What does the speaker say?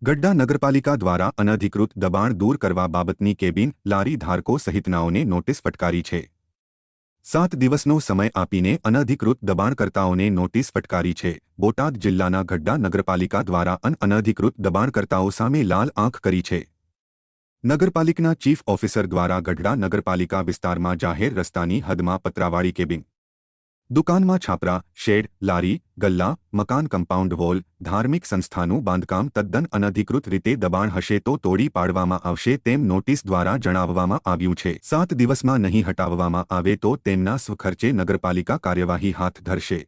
ગઢડા નગરપાલિકા દ્વારા અનધિકૃત દબાણ દૂર કરવા બાબતની કેબિન લારી ધારકો સહિતનાઓને નોટિસ ફટકારી છે। 7 દિવસનો સમય આપીને અનધિકૃત દબાણકર્તાઓને નોટિસ ફટકારી છે। બોટાદ જિલ્લાના ગઢડા નગરપાલિકા દ્વારા અનધિકૃત દબાણકર્તાઓ સામે લાલ આંખ કરી છે। નગરપાલિકાના ચીફ ઓફિસર દ્વારા ગઢડા નગરપાલિકા વિસ્તારમાં જાહેર રસ્તાની હદમાં પતરાવાળી કેબિન, દુકાનમાં છાપરા, શેડ, લારી, ગલ્લા, મકાન, કમ્પાઉન્ડ વોલ, ધાર્મિક સંસ્થાનું બાંધકામ તદ્દન અનધિકૃત રીતે દબાણ હશે તો તોડી પાડવામાં આવશે તેમ નોટિસ દ્વારા જણાવવામાં આવ્યું છે। 7 દિવસમાં નહીં હટાવવામાં આવે તો તેમના સ્વખર્ચે નગરપાલિકા કાર્યવાહી હાથ ધરશે।